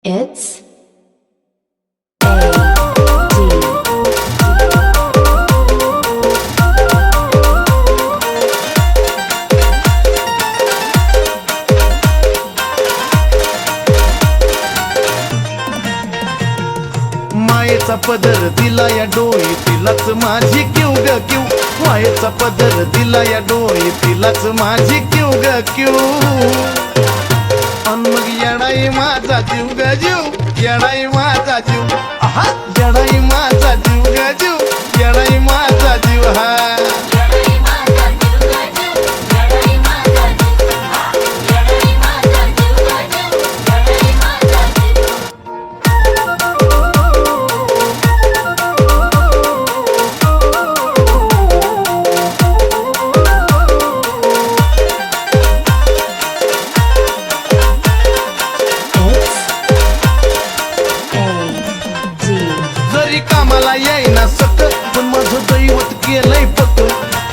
It's मायेचा पदर दिला या डोई तिलाच माझी क्यू ग क्यू मायेचा पदर दिला या डोई तिलाच माझी क्यू ग क्यू अन मग येडाई माझा जीव ग जीव येडाई माझा जीव आहा येडाई माझा जीव ग जीव येडाई माझा जीव हा कामाला येईना सक पण माझं दैवत केलंय पक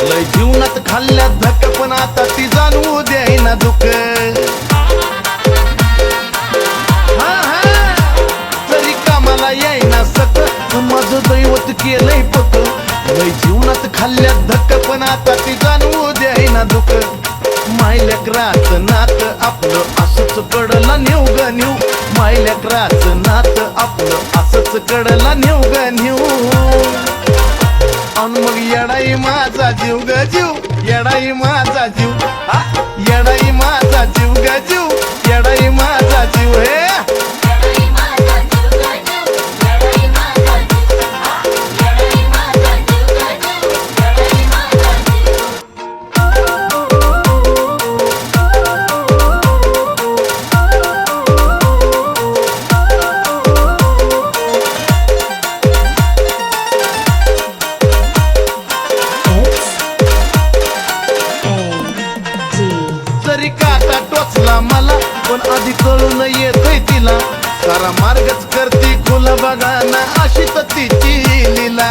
लय जीवनात खाल्ल्या धक पण आता ती जाणवू देईना दुःख जरी कामाला येईना सक पण माझं दैवत केलंय पक लय जीवनात खाल्ल्या धक पण आता ती जाणवू देईना दुःख मायलेकराचं नात आपलं असंच कडला नेऊ ग नेऊ मायलेकराचं नात आपलं असंच कडला नेऊ ग नेऊ अन मग येडाई माझा जीव ग जीव येडाई माझा जीव येडाई माझा जीव ग जीव येडाई माझा जीव हे जरी काटा टोचला मला पण आधी कळून येतोय तिला सारा मार्गच करती खुला बघा ना अशी तर तिची लीला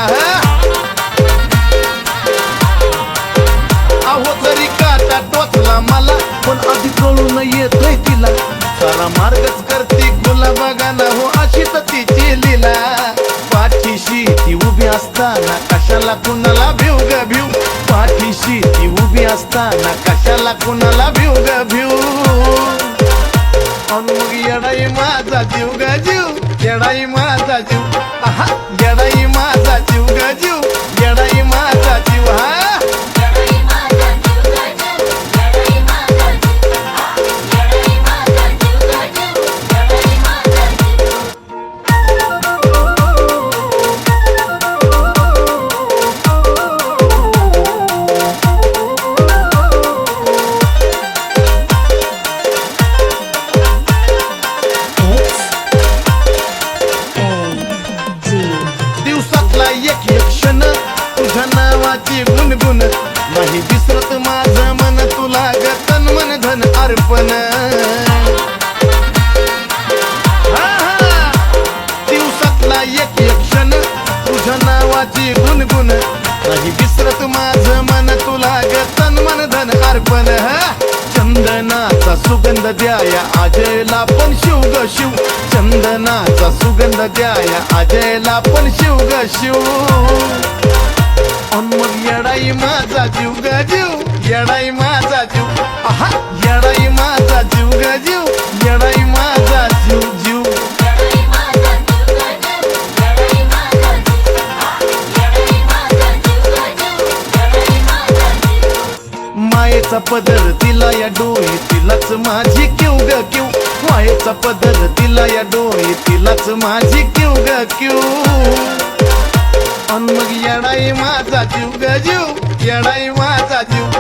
अहो जरी काटा टोचला मला पण आधी कळून येतोय तिला सारा मार्गच करती खुला बघा ना हो अशी तर तिची लीला पाठीशी ती उभी असताना कशाला कुणाला भिव ग भिव पाठीशी ती उभी असताना कशाला कुणाला भिव ग भिव अन मग येडाई माझा जीव ग जीव येडाई माझा जीव आहा येडाई माझा जीव ग जीव येडाई माझा जीव हा एक क्षण तुझ्या नावाची गुणगुण नाही विसरत माझं मन तुला ग तन मन धन अर्पण दिवसातला एक क्षण तुझ्या नावाची गुणगुण नाही विसरत माझं मन तुला ग तन मन धन अर्पण चंदनाचा सुगंध द्याया अजयला पण शिव ग शिव चंदनाचा सुगंध द्याया अजयला पण शिव ग शिव अन मग येडाई माझा जीव ग जीव येडाई माझा जीव आहा येडाई माझा जीव ग जीव येडाई माझा जीव जीव मायेचा पदर दिला या डोई तिलाच माझी क्यू ग क्यू मायेचा पदर दिला या डोई तिलाच माझी क्यू ग क्यू अन मग येडाई माझा जीव ग जीव येडाई माझा जीव